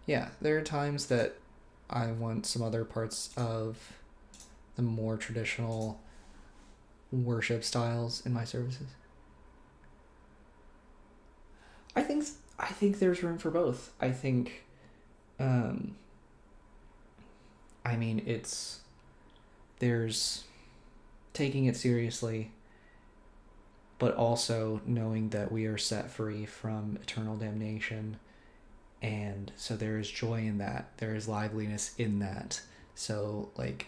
Yeah, there are times that I want some other parts of the more traditional worship styles in my services. I think I think there's room for both. I think, um, I mean, it's there's taking it seriously, but also knowing that we are set free from eternal damnation, and so there is joy in that. There is liveliness in that. So like,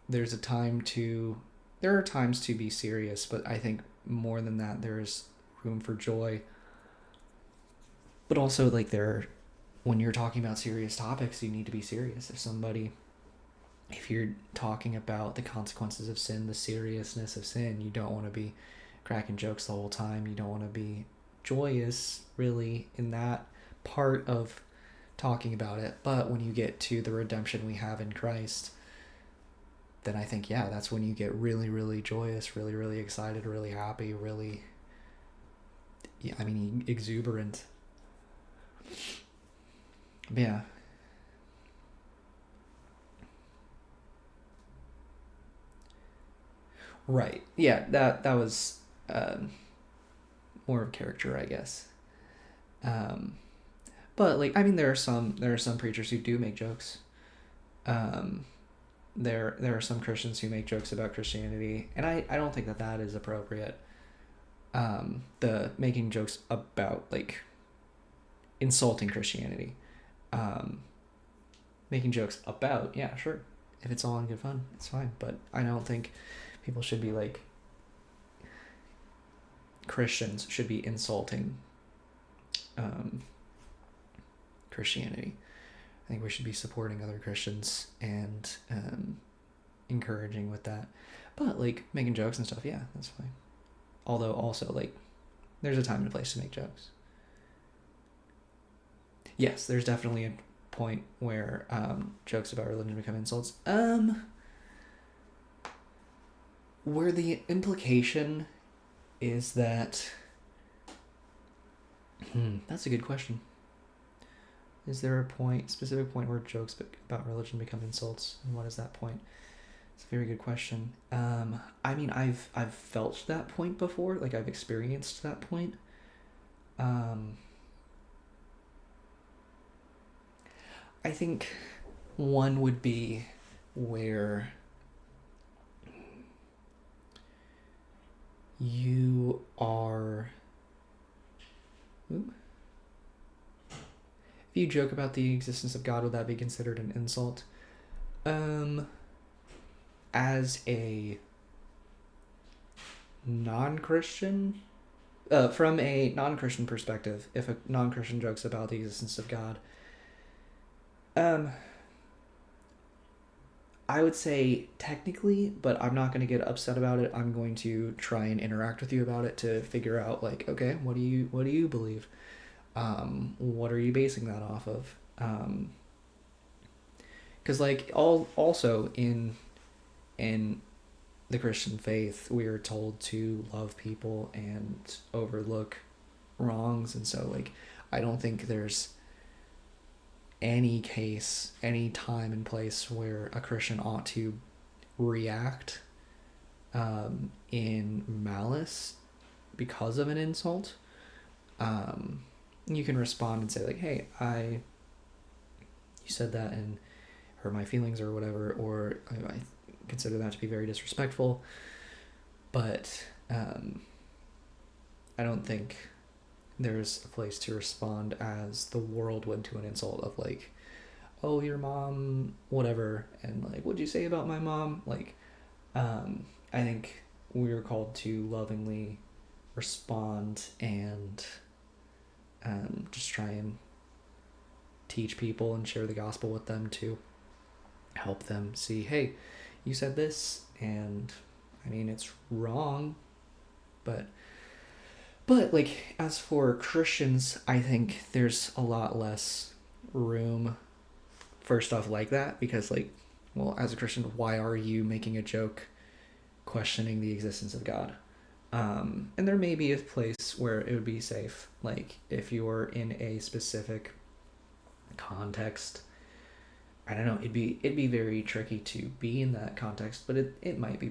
there's a time to there are times to be serious, but I think more than that, there is room for joy. But also, like, when you're talking about serious topics, you need to be serious. If you're talking about the consequences of sin, the seriousness of sin, you don't want to be cracking jokes the whole time. You don't want to be joyous, really, in that part of talking about it. But when you get to the redemption we have in Christ, then I think, yeah, that's when you get really, really joyous, really, really excited, really happy, really, yeah, I mean, exuberant. Yeah. Right. Yeah, that was more of character, I guess. Um, but like, I mean, there are some preachers who do make jokes. Um, there are some Christians who make jokes about Christianity, and I don't think that is appropriate. The making jokes about, like, insulting Christianity, um, making jokes about, yeah, sure, if it's all in good fun, it's fine. But I don't think people should be like Christians should be insulting um, Christianity. I think we should be supporting other Christians and encouraging with that. But like making jokes and stuff, yeah, that's fine. Although also, like, there's a time and a place to make jokes. Yes, there's definitely a point where jokes about religion become insults. Where the implication is that, that's a good question. Is there a specific point where jokes about religion become insults, and what is that point? It's a very good question. I mean, I've felt that point before. Like, I've experienced that point. Um, I think one would be where you are. Ooh, if you joke about the existence of God, would that be considered an insult? Um, as a non-Christian, from a non-Christian perspective, if a non-Christian jokes about the existence of God, um, I would say technically, but I'm not going to get upset about it. I'm going to try and interact with you about it to figure out, like, okay, what do you believe? What are you basing that off of? Because like, all also in the Christian faith, we are told to love people and overlook wrongs, and so like, I don't think there's any case, any time and place where a Christian ought to react in malice because of an insult. You can respond and say, like, "Hey, you said that and hurt my feelings," or whatever, or I consider that to be very disrespectful. But I don't think there's a place to respond as the world would to an insult of, like, "Oh, your mom, whatever," and like, "What'd you say about my mom?" Like, I think we are called to lovingly respond and just try and teach people and share the gospel with them to help them see, hey, you said this, and I mean, it's wrong, but like, as for Christians, I think there's a lot less room for stuff like that, because, like, well, as a Christian, why are you making a joke questioning the existence of God? And there may be a place where it would be safe, like if you're in a specific context. I don't know. It'd be very tricky to be in that context, but it might be